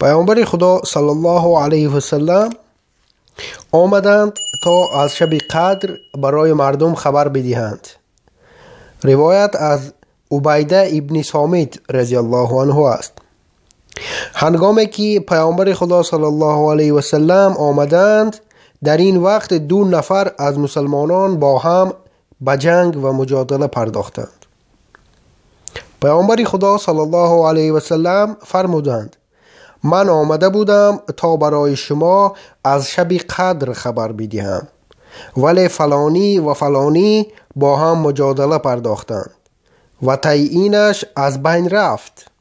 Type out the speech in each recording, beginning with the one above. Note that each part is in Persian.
پیامبر خدا صلی الله علیه و سلم آمدند تا از شب قدر برای مردم خبر بدهند. روایت از عبیده ابن صامت رضی الله عنه است. هنگامی که پیامبر خدا صلی الله علیه و سلم آمدند، در این وقت 2 نفر از مسلمانان با هم به جنگ و مجادله پرداختند. پیامبر خدا صلی الله علیه و سلم فرمودند: من آمده بودم تا برای شما از شب قدر خبر بدهم، ولی فلانی و فلانی با هم مجادله پرداختند و تعیینش از بین رفت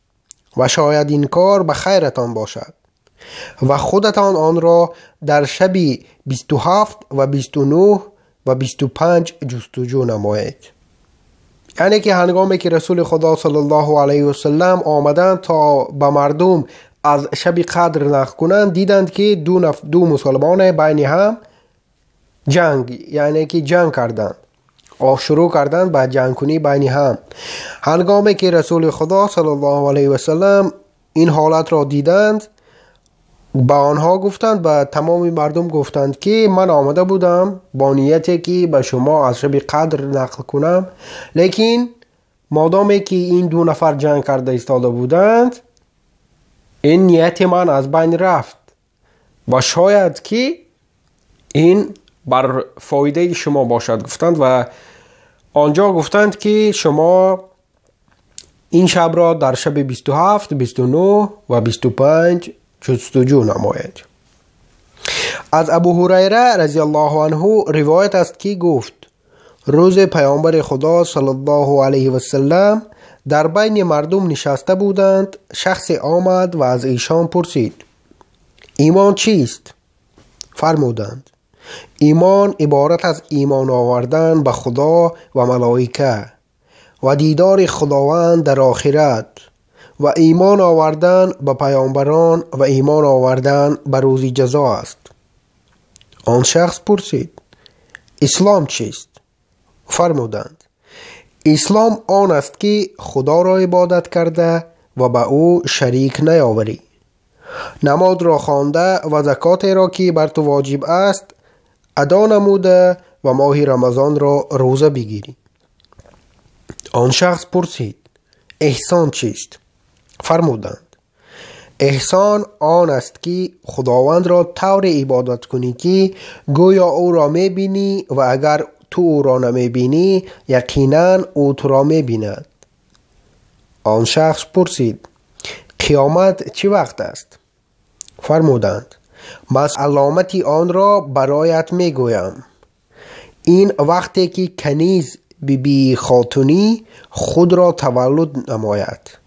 و شاید این کار به خیرتان باشد و خودتان آن را در شب 27 و 29 و 25 جستجو نمایید. یعنی که هنگامی که رسول خدا صلی الله علیه و سلم آمدند تا به مردم از شب قدر نقل کنند، دیدند که دو مسلمان بین هم جنگ، یعنی که جنگ کردند، شروع کردند به جنگ کنی بین هم. هنگامی که رسول خدا صلی الله علیه و سلم این حالت را دیدند، با آنها گفتند، به تمام مردم گفتند که من آمده بودم با نیتی که به شما از شب قدر نقل کنم، لیکن مادامی که این 2 نفر جنگ کرده ایستاده بودند، این نیت من از بین رفت و شاید که این بر فایده شما باشد. گفتند و آنجا گفتند که شما این شب را در شب 27، 29 و 25 جستجو نمایید. از ابو هریره رضی الله عنه روایت است که گفت: روز پیامبر خدا صلی الله علیه و سلم در بین مردم نشسته بودند. شخص آمد و از ایشان پرسید: ایمان چیست؟ فرمودند: ایمان عبارت از ایمان آوردن به خدا و ملائکه و دیدار خداوند در آخرت و ایمان آوردن به پیامبران و ایمان آوردن به روز جزا است. آن شخص پرسید: اسلام چیست؟ فرمودند: اسلام آن است که خدا را عبادت کرده و به او شریک نیاوری، نماز را خوانده و زکات را که بر تو واجب است ادا نموده و ماه رمضان را روزه بگیری. آن شخص پرسید: احسان چیست؟ فرمودند: احسان آن است که خداوند را طور عبادت کنی که گویا او را میبینی و اگر تو او را نمیبینی یقینا او تو را میبیند. آن شخص پرسید: قیامت چه وقت است؟ فرمودند: من علامتی آن را برایت میگویم. این وقتی که کنیز بی خاتونی خود را تولد نماید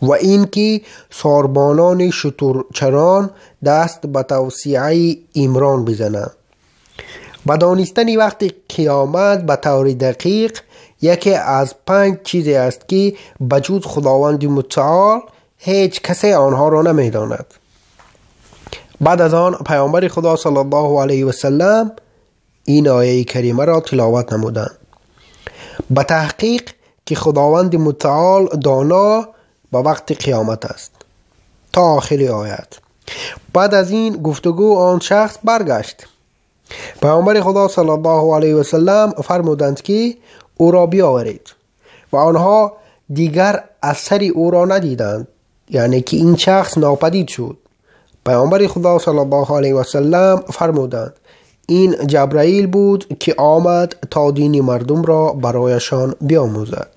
و این که ساربانان شترچران دست به توسیع عمران بزنند. و دانستن وقت قیامت به طور دقیق یکی از 5 چیزی است که بجز خداوند متعال هیچ کسی آنها را نمیداند. بعد از آن پیامبر خدا صلی الله علیه و سلم این آیه کریمه را تلاوت نمودند: به تحقیق که خداوند متعال دانا به وقت قیامت است، تا آخر آیت. بعد از این گفتگو آن شخص برگشت. پیامبر خدا صلی الله علیه و سلم فرمودند که او را بیاورید و آنها دیگر اثری او را ندیدند، یعنی که این شخص ناپدید شد. پیامبر خدا صلی الله علیه و سلم فرمودند: این جبرائیل بود که آمد تا دین مردم را برایشان بیاموزد.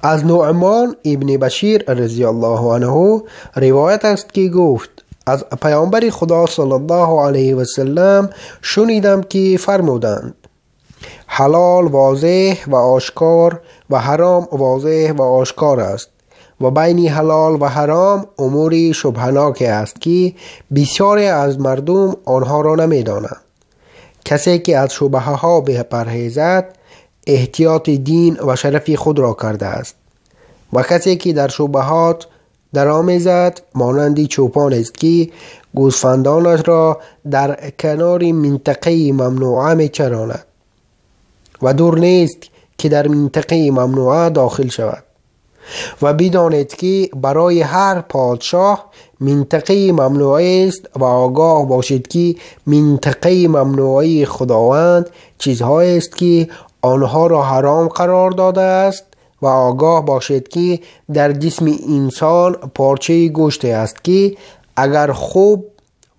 از نعمان ابن بشیر رضی الله عنه روایت است که گفت: از پیامبر خدا صلی الله علیه و سلم شنیدم که فرمودند: حلال واضح و آشکار و حرام واضح و آشکار است و بین حلال و حرام اموری شبهناک است که بسیاری از مردم آنها را نمیدانند. کسی که از شبهه ها بپرهیزد احتیاط دین و شرف خود را کرده است و کسی که در شبهات درآمیزد مانندی چوپان است که گوسفندانش را در کنار منطقه ممنوعه می‌چراند و دور نیست که در منطقه ممنوعه داخل شود و بدانید که برای هر پادشاه منطقه ممنوعه است و آگاه باشید که منطقه ممنوعه خداوند چیزهایی است که آنها را حرام قرار داده است و آگاه باشید که در جسم انسان پارچه گوشت است که اگر خوب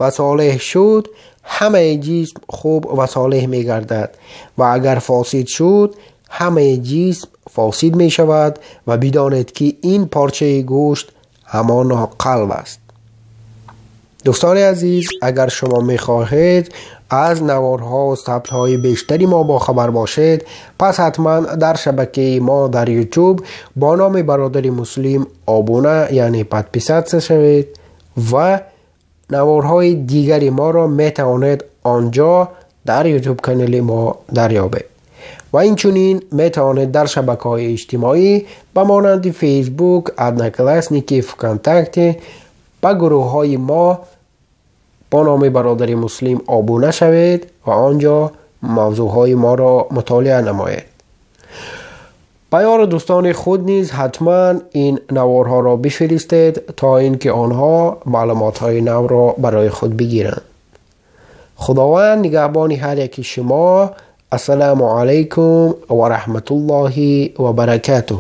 و صالح شد همه جسم خوب و صالح می گردد و اگر فاسد شد همه جسم فاسد می شود و بدانید که این پارچه گوشت همان قلب است. دوستان عزیز، اگر شما می خواهید از نوارها و ثبت‌های بیشتری ما با خبر باشید، پس حتما در شبکه ما در یوتیوب با نام برادر مسلم آبونه یعنی پدپسد شوید و نوارهای دیگری ما را می توانید آنجا در یوتیوب کانال ما دریابید و اینچنین می توانید در شبکه‌های اجتماعی به مانند فیسبوک، ادنکلاسنیکی، کانتکت با گروه های ما با نام برادر مسلم آبونه شوید و آنجا موضوع های ما را مطالعه نمایید. به یار دوستان خود نیز حتما این نوارها را بفرستید تا اینکه آنها معلومات های نو را برای خود بگیرند. خداوند نگهبان هر یک شما. السلام علیکم و رحمت الله و برکاته.